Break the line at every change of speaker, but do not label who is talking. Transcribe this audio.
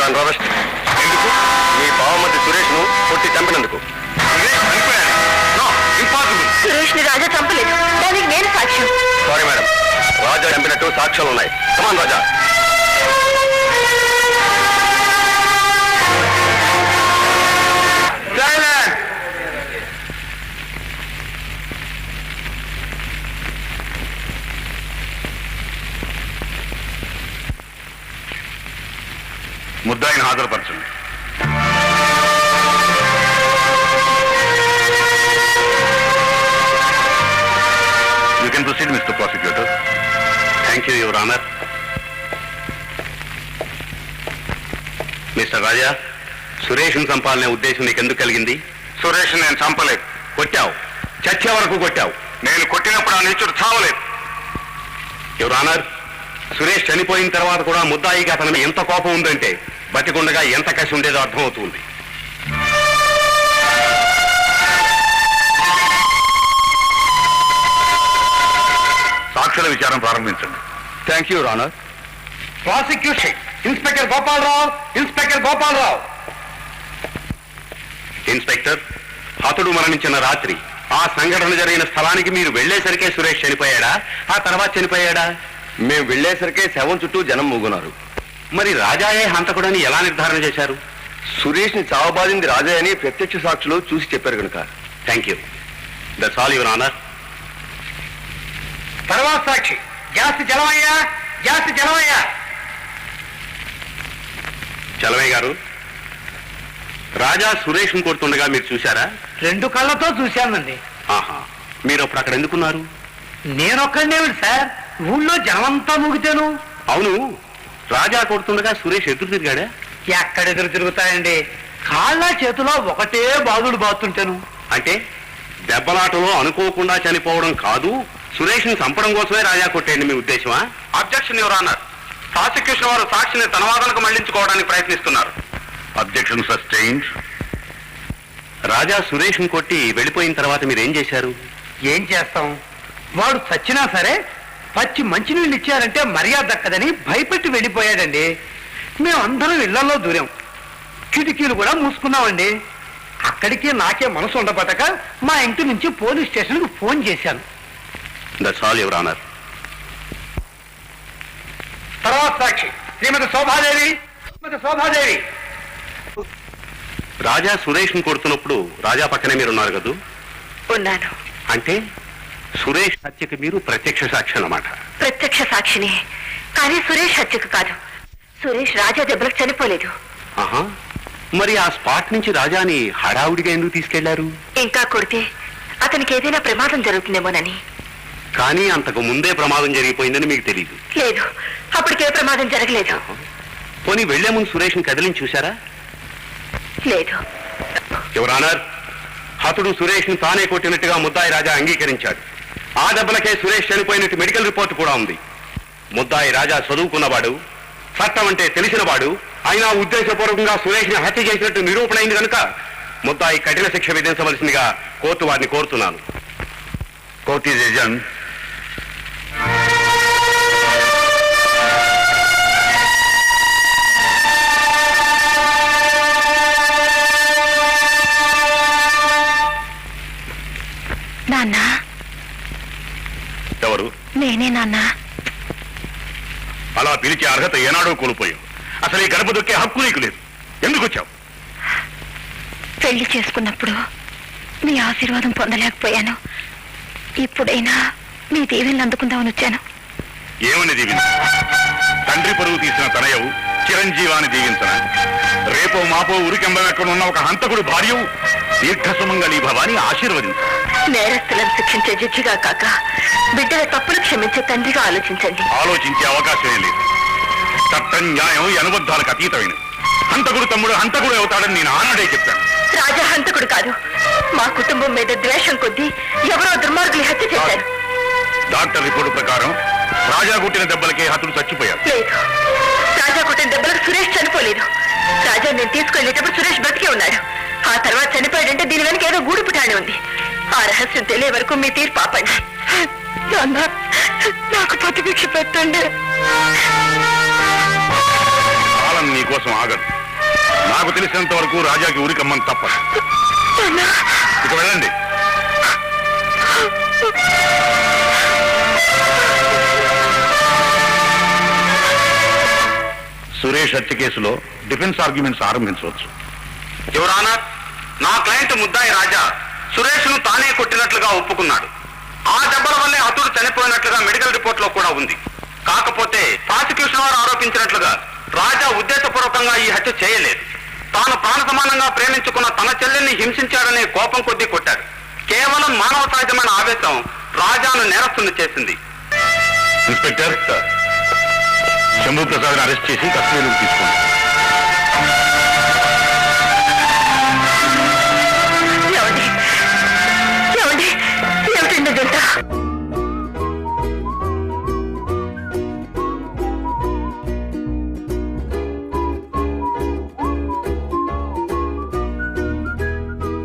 Your arrest. ఎందుకు? మీ బావమతి సురేష్ ను కొట్టి చంపినందుకు.
సురేష్ ని రాజా చంపలేదు, దానికి నేను సాక్ష్యం.
సారీ మేడం, రాజా చంపినట్టు సాక్ష్యాలు ఉన్నాయి. కమాన్ రాజా.
ముద్దాయిని హాజరుపరచండి. You can proceed mister prosecutor.
Thank you your honour. Mister Raja, సురేష్ను చంపాలనే ఉద్దేశం నీకు ఎందుకు కలిగింది?
సురేష్ నేను చంపలేదు.
కొట్టావు, చచ్చే వరకు కొట్టావు.
నేను కొట్టినప్పుడు ఆ నీచుడు చావలేదు.
యువర్ ఆనర్, సురేష్ చనిపోయిన తర్వాత కూడా ముద్దాయికి అతని ఎంత కోపం ఉందంటే బతికుండగా ఎంత కసి ఉండేదో అర్థమవుతుంది.
సాక్షుల విచారం ప్రారంభించండి.
Thank you your honour.
Prosecution inspector Gopala Rao. Inspector Gopala Rao.
Inspector, హతుడు మరణించిన రాత్రి ఆ సంఘటన జరిగిన స్థలానికి మీరు వెళ్లేసరికే సురేష్ చనిపోయాడా, ఆ తర్వాత చనిపోయాడా? మేము వెళ్లేసరికే శవం చుట్టూ జనం మూగున్నారు. మరి రాజాయే హంతకుడని ఎలా నిర్ధారణ చేశారు? సురేష్ ని చావబాదింది రాజా అని ప్రత్యక్ష సాక్షులు చూసి చెప్పారు కనుక. Thank you. That's all your honour.
తర్వాత సాక్షి జాస్తి జలమయ్యా. జాస్తి జలమయ్యా.
చలమయ్య గారు, రాజా సురేష్ కొడుతుండగా మీరు చూశారా?
2 కళ్ళతో చూశానండి.
ఆహా, మీరు అప్పుడు అక్కడ ఎందుకున్నారు?
నేనొక్కడేమిటి సార్, ఊళ్ళో జనమంతా మూగితేను.
అవును, రాజా కొడుతుండగా సురేష్ ఎదురు తిరిగాడా?
ఎక్కడెదురు తిరుగుతాయండి, కాళ్ళ చేతిలో ఒకటే బాదుడు బాతుంటాను.
అంటే దెబ్బలాటలో అనుకోకుండా చనిపోవడం కాదు, సురేష్ ని చంపడం కోసమే రాజా కొట్టేయండి మీ ఉద్దేశమా?
Objection your honour. ప్రాసిక్యూషన్ వారు సాక్షిని తన వాదనకు మళ్లించుకోవడానికి ప్రయత్నిస్తున్నారు. Objection sustained.
రాజా సురేష్ ని కొట్టి వెళ్ళిపోయిన తర్వాత మీరేం చేశారు?
ఏం చేస్తాం, వాడు చచ్చినా సరే పచ్చి మంచినీళ్ళు ఇచ్చారంటే మర్యాద దక్కదని భయపెట్టి వెళ్ళిపోయాడండి. మేమందరం ఇళ్లలో దూరాం, కిటికీలు కూడా మూసుకున్నామండి. అక్కడికి నాకే మనసు ఉండబట్టక మా ఇంటి నుంచి పోలీస్ స్టేషన్కి ఫోన్ చేశాను.
That's all your honour.
తర్వాత సాక్షి శ్రీమతి శోభాదేవి. శ్రీమతి శోభాదేవి.
రాజా సురేష్ ని కొడుతున్నప్పుడు రాజా పక్కనే మీరున్నారు కదూ?
ఉన్నాను.
అంటే సురేష్ హత్యకి మీరు ప్రత్యక్ష సాక్షి అన్నమాట.
ప్రత్యక్ష సాక్షిని, కానీ సురేష్ హత్యకు కాదు. సురేష్ రాజా దెబ్బలకు చనిపోలేదు.
ఆహా, మరి ఆ స్పాట్ నుంచి రాజాని హడావుడిగా ఎందుకు తీసుకెళ్లారు?
ఇంకా కొడితే అతనికి ఏదైనా ప్రమాదం జరుగుతుందేమోనని.
కానీ అంతకు ముందే ప్రమాదం జరిగిపోయిందని మీకు తెలియదు?
లేదు, అప్పటికే ప్రమాదం జరగలేదు.
పోనీ వెళ్లే ముందు సురేష్ ని కదిలించి చూశారా?
లేదు.
యువర్ ఆనర్, హతుడు సురేష్ ని తానే కొట్టినట్టుగా ముద్దాయి రాజా అంగీకరించాడు. ఆ దెబ్బలకే సురేష్ చనిపోయినట్టు మెడికల్ రిపోర్ట్ కూడా ఉంది. ముద్దాయి రాజా చదువుకున్నవాడు, చట్టం అంటే తెలిసినవాడు, అయినా ఉద్దేశపూర్వకంగా సురేష్ ని హత్య చేసినట్టు నిరూపణ అయింది కనుక ముద్దాయి కఠిన శిక్ష విధించవలసిందిగా కోర్టు వారిని కోరుతున్నాను.
Court is adjourned.
నాన్న.
ఎవరు?
నేనే నాన్న.
అలా పిలిచే అర్హత ఏనాడో కోల్పోయావు. అసలు ఈ గడప దొక్కే హక్కు నీకు లేదు. ఎందుకు వచ్చావు?
పెళ్లి చేసుకున్నప్పుడు మీ ఆశీర్వాదం పొందలేకపోయాను. ఇప్పుడైనా మీ దీవెనలు అందుకుందామని వచ్చాను.
ఏమని దీవించు? తండ్రి పరువు తీసిన తనయవు చిరంజీవాన్ని దీవించన? రేపో మాపో ఉరికెంబెక్కడ ఉన్న ఒక హంతకుడు భార్యవు దీర్ఘసుమంగళీ భవాని ఆశీర్వదించు.
నేరస్తులను శిక్షించే జడ్జిగా కాక బిడ్డల తప్పులు క్షమించే తండ్రిగా ఆలోచించండి.
ఆలోచించే అవకాశమే లేదు. చట్టం న్యాయం అనుబద్ధాలకు అతీతమైనది. హంతకుడు తమ్ముడు హంతకుడు అవుతాడని నేను ఆనాడే చెప్పాను.
రాజా హంతకుడు కాదు. మా కుటుంబం మీద ద్వేషం కొద్దీ ఎవరో దుర్మార్గులు హత్య చేశారు.
డాక్టర్ రిపోర్టు ప్రకారం రాజా కొట్టిన దెబ్బలకే హతుడు చచ్చిపోయాడు.
లేదు, రాజా కొట్టిన దెబ్బలకు సురేష్ చనిపోలేదు. రాజా నేను తీసుకెళ్లేటప్పుడు సురేష్ బ్రతికే ఉన్నాడు. ఆ తర్వాత చనిపోయాడంటే దీని వెనక ఏదో గూడు పుటాణి ఉంది. ఆ రహస్యం తెలియ వరకు మీ తీర్పు ఆపండి. నాకు ప్రతిభిక్ష పెట్టండి.
కాలం నీ కోసం ఆగదు. నాకు తెలిసినంత వరకు రాజాకి ఊరికమ్మని తప్పదు. ఇక వెళ్ళండి. సురేష్ హత్య కేసులో డిఫెన్స్ ఆర్గ్యుమెంట్స్ ఆరంభించవచ్చు.
యువర్ ఆనర్, నా క్లయింట్ ముద్దాయి రాజా సురేష్ ను తానే కొట్టినట్లుగా ఒప్పుకున్నాడు. ఆ దెబ్బల వల్లే అతడు చనిపోయినట్లుగా మెడికల్ రిపోర్ట్ లో కూడా ఉంది. కాకపోతే ప్రాసిక్యూషన్ వారు ఆరోపించినట్లుగా రాజా ఉద్దేశపూర్వకంగా ఈ హత్య చేయలేదు. తాను ప్రాణ సమానంగా ప్రేమించుకున్న తన చెల్లెల్ని హింసించాడనే కోపం కొద్దీ కొట్టాడు. కేవలం మానవ సహజమైన ఆవేశం రాజాను నేరస్తుని చేసింది.
ఇన్స్పెక్టర్, శంభు ప్రసాద్ అరెస్ట్ చేసి కస్టడీలోకి తీసుకోండి.